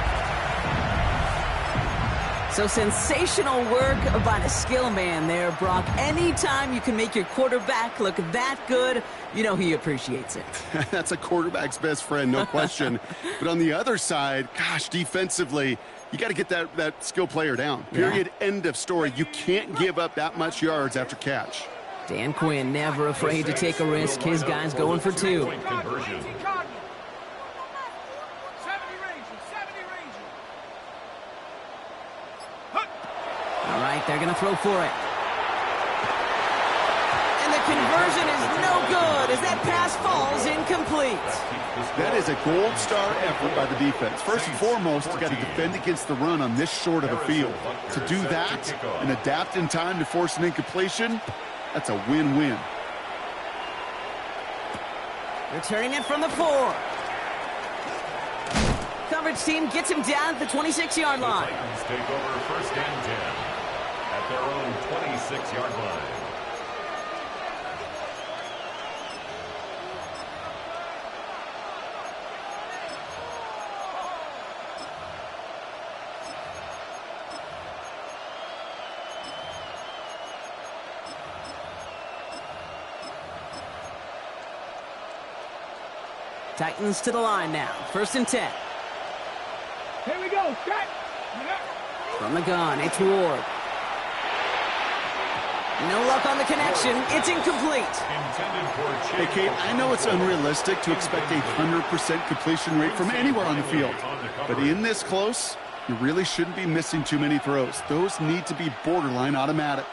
So sensational work by the skill man there, Brock. Anytime you can make your quarterback look that good, you know he appreciates it. That's a quarterback's best friend, no question. But on the other side, gosh, defensively, you got to get that skill player down. Period. Yeah. End of story. You can't give up that much yards after catch. Dan Quinn never afraid to take a risk. His guy's going for two. All right, they're going to throw for it. And the conversion is no good as that pass falls incomplete. That is a gold star effort by the defense. First and foremost, you got to defend against the run on this short of a field. To do that and adapt in time to force an incompletion, that's a win-win. Returning it from the 4. Coverage team gets him down at the 26-yard line. The Titans take over first and 10 at their own 26-yard line. Titans to the line now. First and 10. Here we go. Cut. From the gun, it's Ward. No luck on the connection. It's incomplete. Hey, Kate, I know it's unrealistic to expect a 100% completion rate from anywhere on the field. But in this close, you really shouldn't be missing too many throws. Those need to be borderline automatic.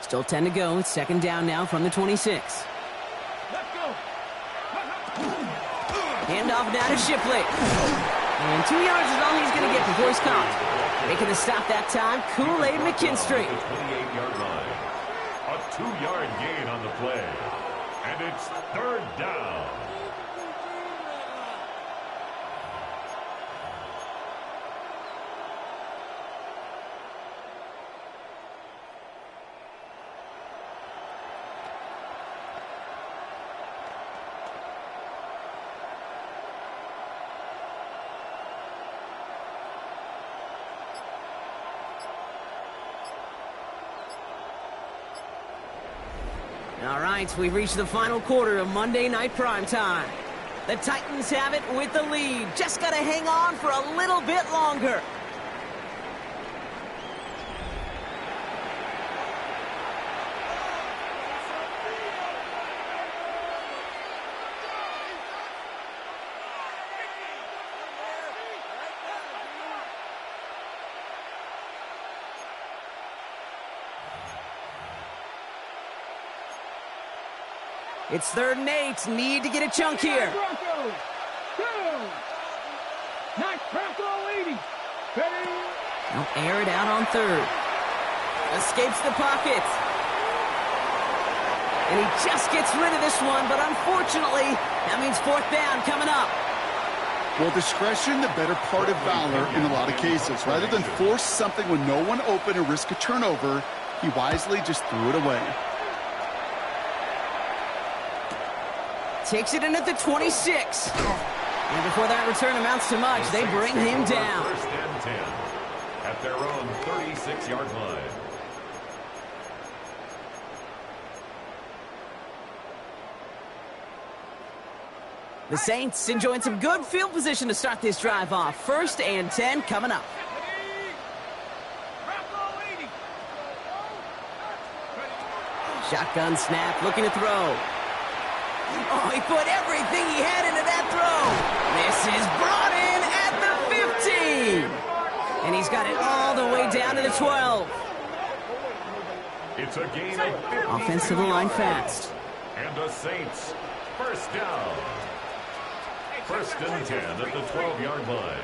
Still 10 to go. It's second down now from the 26. Let's go. Handoff now to Shipley. And 2 yards is all he's going to get before he's caught. Making the stop that time, Kool-Aid McKinstry. 28-yard line. A 2-yard gain on the play. And it's third down. All right, we've reached the final quarter of Monday Night Primetime. The Titans have it with the lead. Just got to hang on for a little bit longer. It's 3rd and 8. Need to get a chunk here. Bronco. 2. Nice Bronco leading. Ready. They'll air it out on 3rd. Escapes the pocket. And he just gets rid of this one, but unfortunately, that means fourth down coming up. Well, discretion, the better part of valor in a lot of cases. Rather than force something with no one open and risk a turnover, he wisely just threw it away. Takes it in at the 26. And before that return amounts to much, they bring him down. First and 10 at their own 36-yard line. The Saints enjoying some good field position to start this drive off. First and 10 coming up. Shotgun snap, looking to throw. Oh, he put everything he had into that throw. This is brought in at the 15. And he's got it all the way down to the 12. It's a gain of 50. Offense to the line fast. And the Saints, first down. First and 10 at the 12-yard line.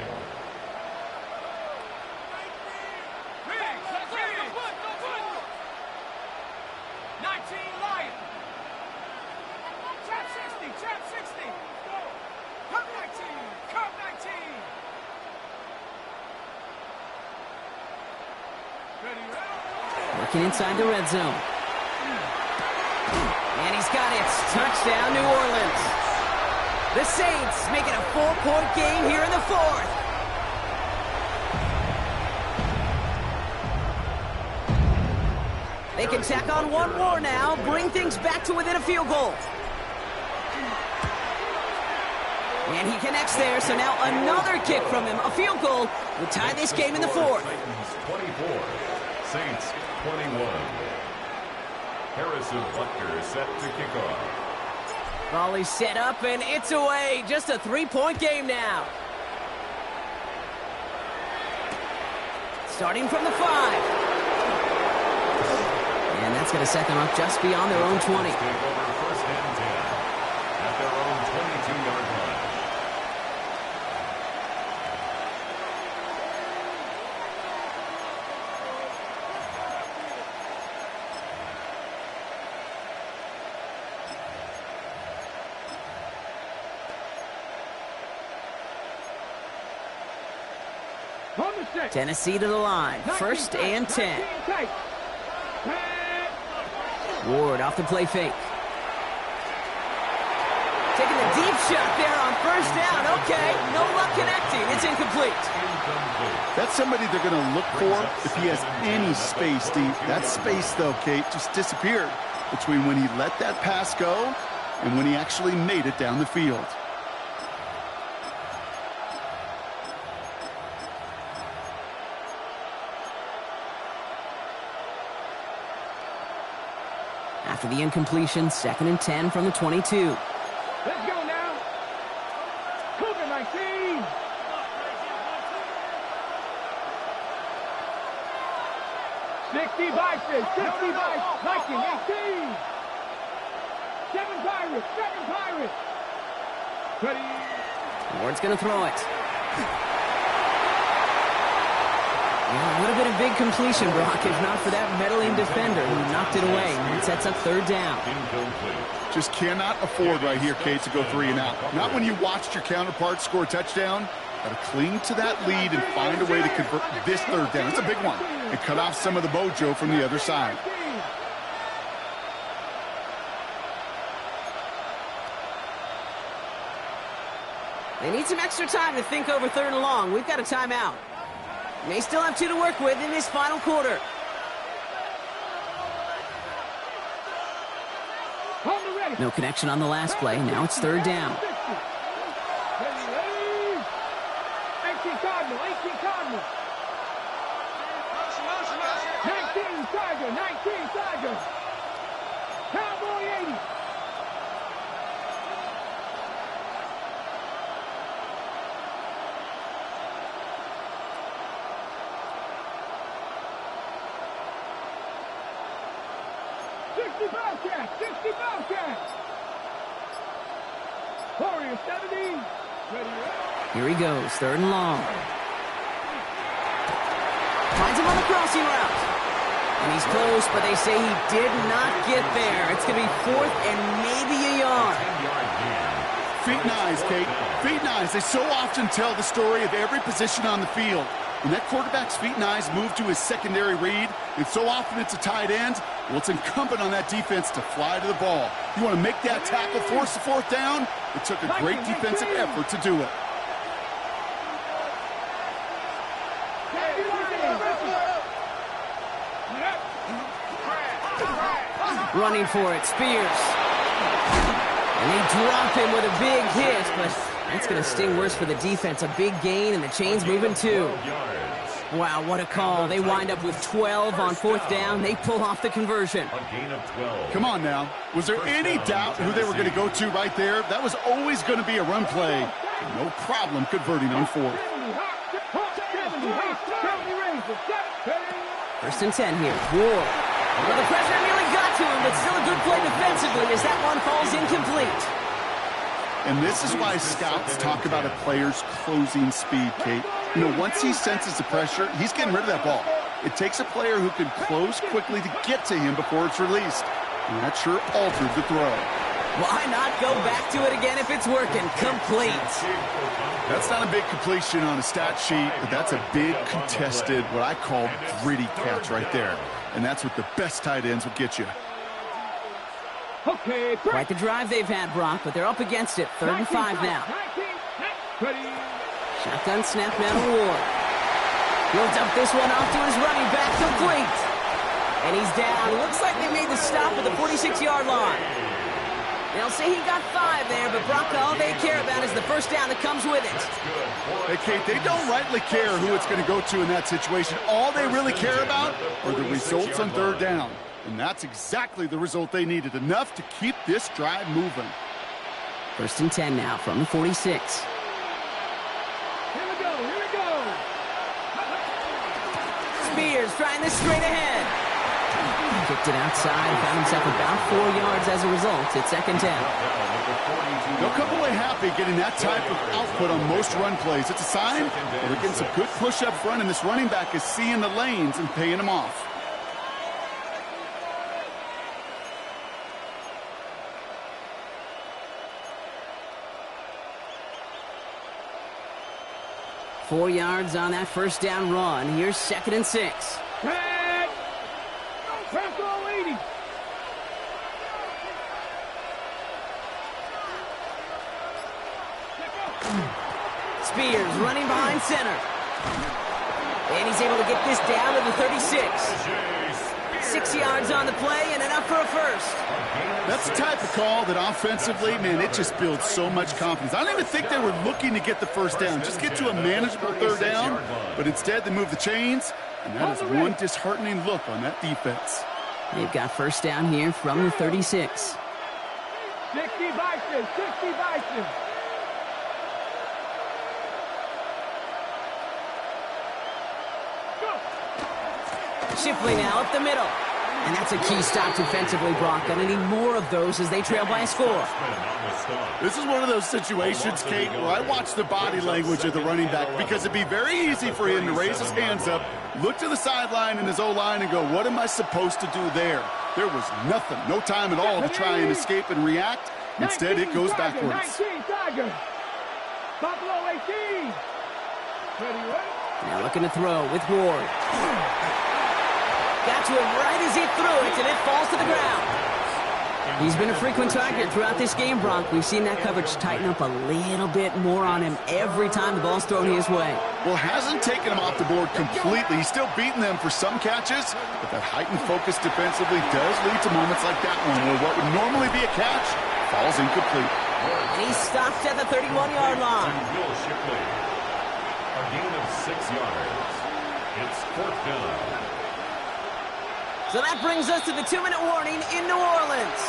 Working inside the red zone. And he's got it. Touchdown, New Orleans. The Saints making a 4-point game here in the fourth. They can tack on one more now, bring things back to within a field goal. And he connects there, so now another kick from him. A field goal would tie this game in the fourth. Titans 24, Saints 21. Harrison Butker set to kick off. Volley set up, and it's away. Just a 3-point game now. Starting from the 5. And that's going to set them up just beyond their own 20. Take over first and 10 at their own 22-yard line. Tennessee to the line. First and 10. Ward off the play fake. Taking the deep shot there on first down. Okay, no luck connecting. It's incomplete. That's somebody they're going to look for if he has any space deep. That space, though, Kate, just disappeared between when he let that pass go and when he actually made it down the field. After the incompletion, second and 10 from the 22. Let's go now. Cougar 19. 60 Vikings, 60 Vikings, 18. 7 Pirates, 7 Pirates. Ready. Ward's going to throw it. Yeah, would have been a big completion, Brock, if not for that meddling defender who knocked it away. And it sets up third down. Incomplete. Just cannot afford right here, Kate, to go 3 and out. Not when you watched your counterpart score a touchdown. Got to cling to that lead and find a way to convert this third down. It's a big one. And cut off some of the mojo from the other side. They need some extra time to think over third and long. We've got a timeout. They still have 2 to work with in this final quarter. No connection on the last play. Now it's third down. 18 Cardinal, 18 Cardinal. 19 Tiger, 19 Tiger. Cowboy 80. Bobcats, 60 Bobcats. Warriors 70. Ready. Here he goes, third and long. Finds him on the crossing route. And he's close, but they say he did not get there. It's going to be 4th and maybe a yard. Feet and eyes, Kate. Feet and eyes. They so often tell the story of every position on the field. When that quarterback's feet and eyes move to his secondary read, and so often it's a tight end, well, it's incumbent on that defense to fly to the ball. You want to make that tackle, force the 4th down? It took a great defensive effort to do it. Running for it, Spears. And they drop him with a big hit, but that's going to sting worse for the defense. A big gain, and the chain's moving too. Wow, what a call. They wind up with 12 on 4th down. They pull off the conversion. A gain of 12. Come on now. Was there any doubt who they were going to go to right there? That was always going to be a run play. No problem converting on 4th. 1st and 10 here. Ward. Well, the pressure nearly got to him, but still a good play defensively as that one falls incomplete. And this is why scouts talk about a player's closing speed, Kate. You know, once he senses the pressure, he's getting rid of that ball. It takes a player who can close quickly to get to him before it's released. And that sure altered the throw. Why not go back to it again if it's working? Complete. That's not a big completion on a stat sheet, but that's a big contested, what I call gritty catch right there. And that's what the best tight ends will get you. Okay, quite the drive they've had, Brock, but they're up against it. 3rd and 5 now. Shotgun snap now to Ward. He'll dump this one off to his running back, complete. And he's down. Looks like they made the stop at the 46-yard line. They'll say he got 5 there, but Brock, all they care about is the 1st down that comes with it. Hey, Kate, they don't rightly care who it's going to go to in that situation. All they really care about are the results on 3rd down. And that's exactly the result they needed, enough to keep this drive moving. 1st and 10 now from the 46. Here we go. Spears trying this straight ahead. Kicked it outside, found himself about 4 yards as a result. It's 2nd down. They'll come away happy getting that type of output on most run plays. It's a sign that they're getting some good push up front, and this running back is seeing the lanes and paying them off. Four yards on that 1st down run. Here's 2nd and 6. Spears running behind center. And he's able to get this down to the 36. 6 yards on the play and enough for a 1st. That's the type of call that offensively, man, it just builds so much confidence. I don't even think they were looking to get the 1st down, just get to a manageable 3rd down, but instead they move the chains, and that is one disheartening look on that defense. They've got 1st down here from the 36. 60 Bison. Shipley now up the middle. And that's a key stop defensively, Brock. Gonna need more of those as they trail by a score. This is one of those situations, Kate, where I watch the body language of the running back, because it'd be very easy for him to raise his hands up, look to the sideline in his O-line and go, what am I supposed to do there? There was nothing, no time at all to try and escape and react. Instead, it goes backwards. Now looking to throw with Ward. Got to him right as he threw it, and it falls to the ground. He's been a frequent target throughout this game, Brock. We've seen that coverage tighten up a little bit more on him every time the ball's thrown his way. Well, hasn't taken him off the board completely. He's still beating them for some catches, but that heightened focus defensively does lead to moments like that one, where what would normally be a catch falls incomplete. And he's stopped at the 31-yard line. A gain of 6 yards. It's 4th down. So that brings us to the 2-minute warning in New Orleans.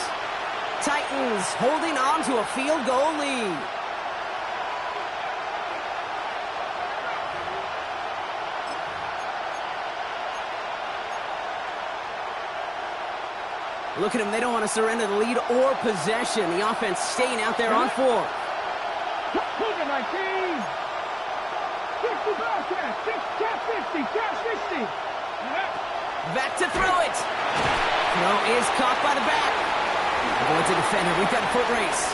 Titans holding on to a field goal lead. Look at them. They don't want to surrender the lead or possession. The offense staying out there on 4. 50, 50. Back to throw it. Throw is caught by the back. Avoids a defender. We've got a foot race.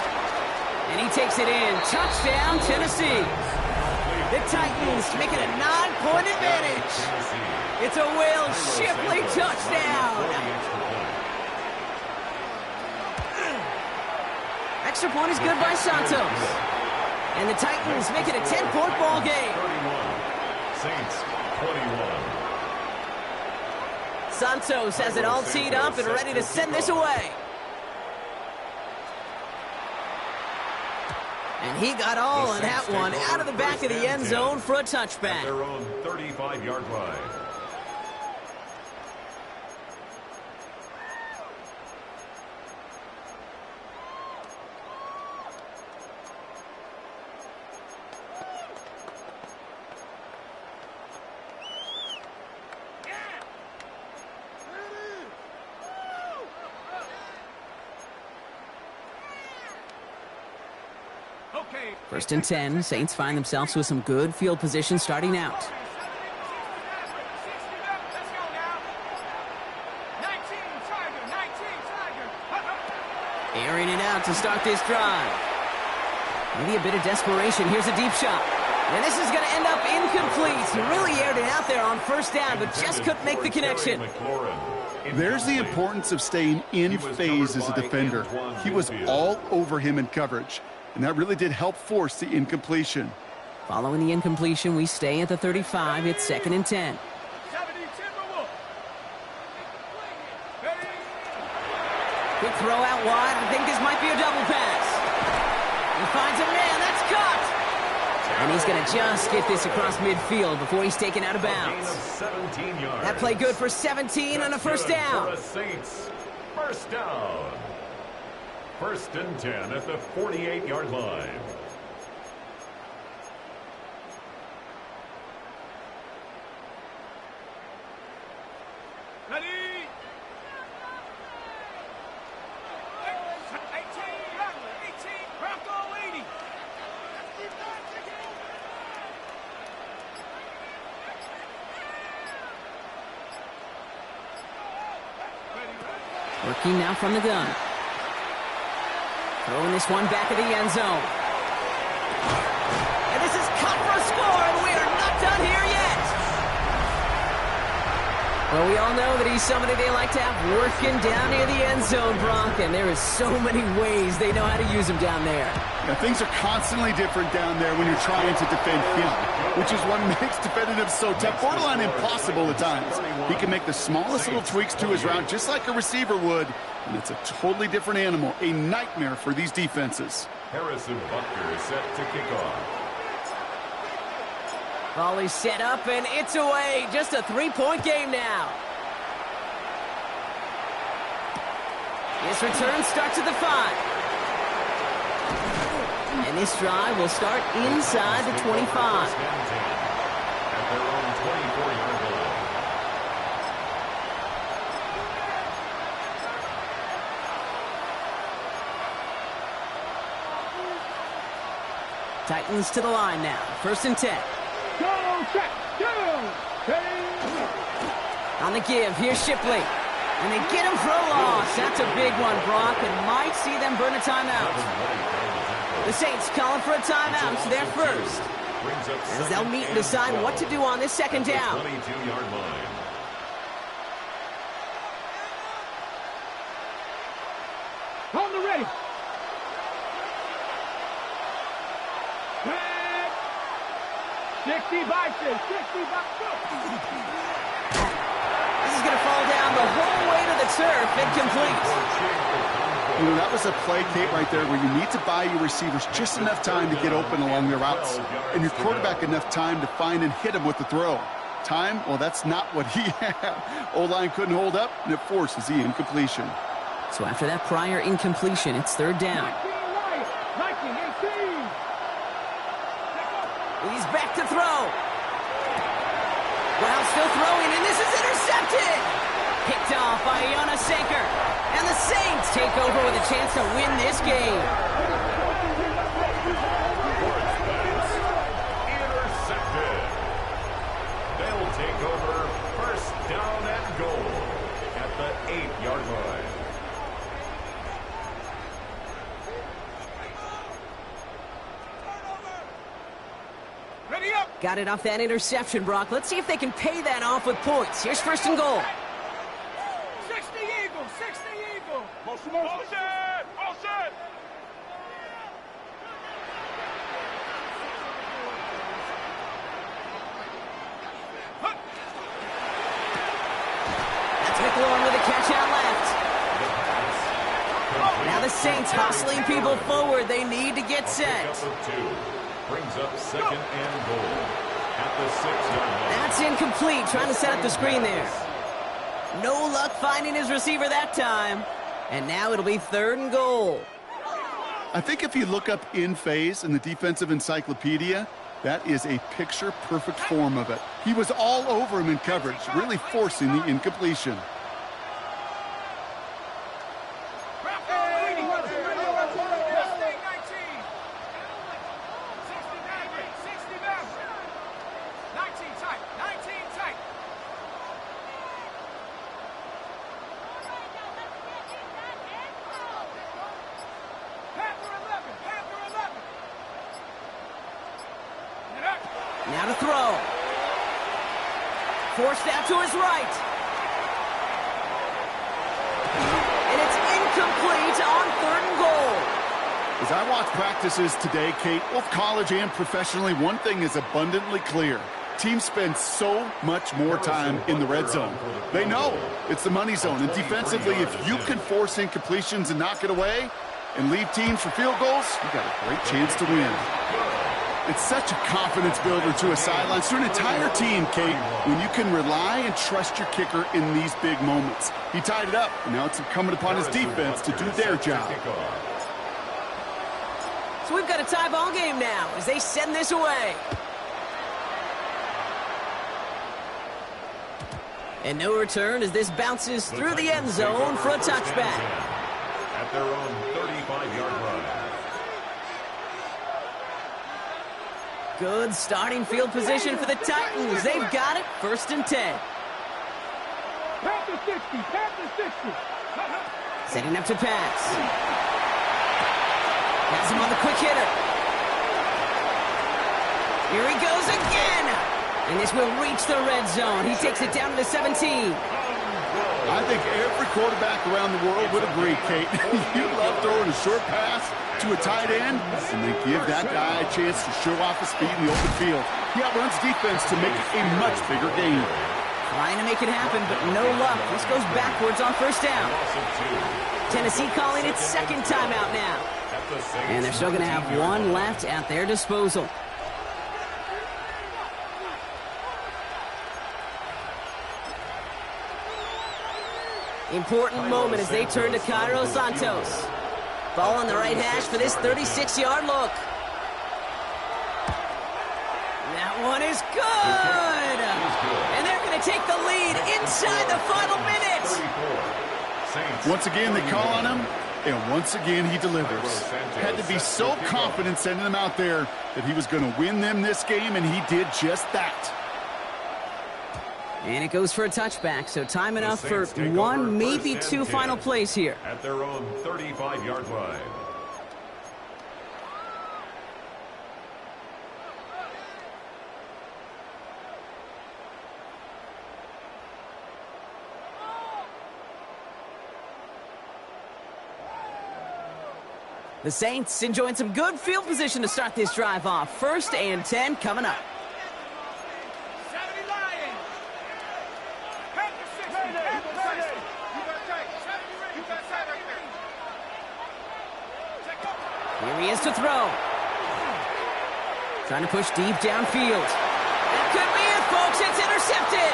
And he takes it in. Touchdown, Tennessee. The Titans make it a 9-point advantage. It's a Will Shipley touchdown. Extra point is good by Santos. And the Titans make it a 10-point ball game. 31. Saints 21. Santos has it all teed up and ready to send this away. And he got all on that one out of the back of the end zone for a touchback. At their own 35-yard line. First and 10, Saints find themselves with some good field position starting out. Airing it out to start this drive. Maybe a bit of desperation. Here's a deep shot. And this is going to end up incomplete. He really aired it out there on first down, but just couldn't make the connection. There's the importance of staying in phase as a defender. He was all over him in coverage, and that really did help force the incompletion. Following the incompletion, we stay at the 35. It's 2nd and 10. Quick throw out wide. I think this might be a double pass. He finds a man. That's caught. And he's going to just get this across midfield before he's taken out of bounds. That play good for 17 and a first down. First down. 1st and 10 at the 48-yard line. Ready? 18, Bronco 80. Working now from the gun. Throwing this one back of the end zone. And this is cut for a score, and we are not done here yet. Well, we all know that he's somebody they like to have working down near the end zone, Brock, and there is so many ways they know how to use him down there. Yeah, things are constantly different down there when you're trying to defend him, which is what makes defending him so tough, borderline impossible at times. He can make the smallest little tweaks to his route just like a receiver would, and it's a totally different animal, a nightmare for these defenses. Harrison Butker is set to kick off. Ball is set up, and it's away. Just a 3-point game now. This return starts at the 5. And this drive will start inside the 25. At their own 24-yard line. Titans to the line now. 1st and 10. Go, check, go. On the give, here's Shipley. And they get him for a loss. That's a big one, Brock, and might see them burn a timeout. The Saints calling for a timeout. It's their first. As they'll meet and decide what to do on this 2nd down. 22-yard line. On the ready. Red. 60 by 6, 60 by 2. This is going to fall down the whole way to the turf. Incomplete. You know, that was a play, Kate, right there where you need to buy your receivers just enough time to get open along their routes, and your quarterback enough time to find and hit him with the throw. Time, well, that's not what he had. O-line couldn't hold up, and it forces the incompletion. So after that prior incompletion, it's 3rd down. 19, 18. He's back to throw. Brown still throwing, and this is intercepted. Picked off by Iona Sanker. And the Saints take over with a chance to win this game. Intercepted. They'll take over 1st down and goal. Got it off that interception, Brock. Let's see if they can pay that off with points. Here's first and goal. 60 Eagle, 60 Eagle. Motion, motion, motion. That's McLaurin with a catch out left. Now the Saints hustling people forward. They need to get set. Brings up second and goal at the 6-yard line. That's incomplete. Trying to set up the screen there. No luck finding his receiver that time. And now it'll be third and goal. I think if you look up in phase in the defensive encyclopedia, that is a picture-perfect form of it. He was all over him in coverage, really forcing the incompletion. Now to throw. Forced out to his right. And it's incomplete on third and goal. As I watch practices today, Kate, both college and professionally, one thing is abundantly clear. Teams spend so much more time in the red zone. They know it's the money zone. And defensively, if you can force incompletions and knock it away and leave teams for field goals, you got a great chance to win. It's such a confidence builder to a sideline, to an entire team, Kate, when you can rely and trust your kicker in these big moments. He tied it up, and now it's incumbent upon his defense to do their job. So we've got a tie ball game now as they send this away. And no return as this bounces through the end zone for a touchback. At their own 35-yard line. Good starting field position for the Titans. They've got it, 1st and 10. Panther 60, Panther 60. Setting up to pass. Has him on the quick hitter. Here he goes again. And this will reach the red zone. He takes it down to the 17. I think every quarterback around the world would agree, Kate. You love throwing a short pass to a tight end, and they give that guy a chance to show off his speed in the open field. He outruns defense to make it a much bigger gain. Trying to make it happen, but no luck. This goes backwards on first down. Tennessee calling its second timeout now. And they're still going to have one left at their disposal. Important moment as they turn to Cairo Santos. Ball on the right hash for this 36-yard look. That one is good. And they're going to take the lead inside the final minutes. Once again, they call on him, and once again, he delivers. Had to be so confident sending him out there that he was going to win them this game, and he did just that. And it goes for a touchback, so time enough for one, maybe two final plays here. At their own 35-yard line. The Saints enjoying some good field position to start this drive off. 1st and 10 coming up. Here he is to throw. Trying to push deep downfield. That could be it, folks. It's intercepted.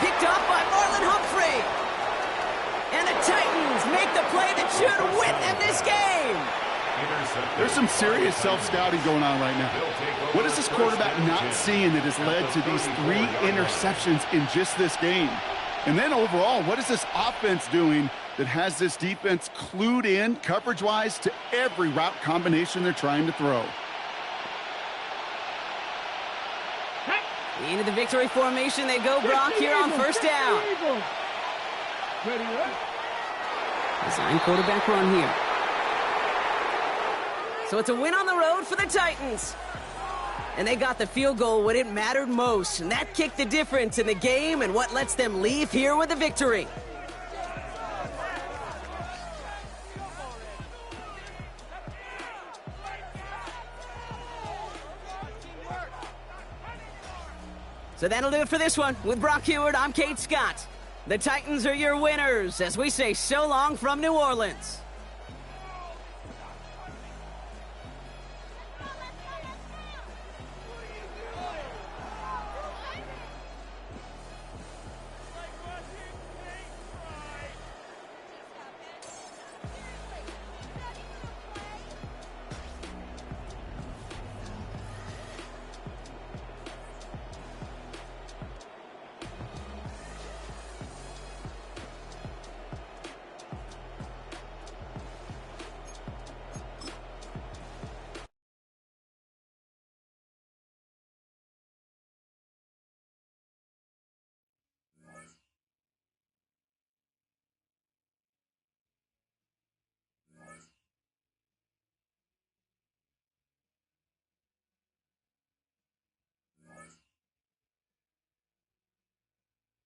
Picked up by Marlon Humphrey. And the Titans make the play that should win them this game. There's some serious self-scouting going on right now. What is this quarterback not seeing that has led to these 3 interceptions in just this game? And then overall, what is this offense doing that has this defense clued in, coverage-wise, to every route combination they're trying to throw? Into the victory formation they go, Brock, here on first down. Design quarterback run here. So it's a win on the road for the Titans. And they got the field goal when it mattered most, and that kicked the difference in the game and what lets them leave here with a victory. So that'll do it for this one. With Brock Huard, I'm Kate Scott. The Titans are your winners as we say so long from New Orleans.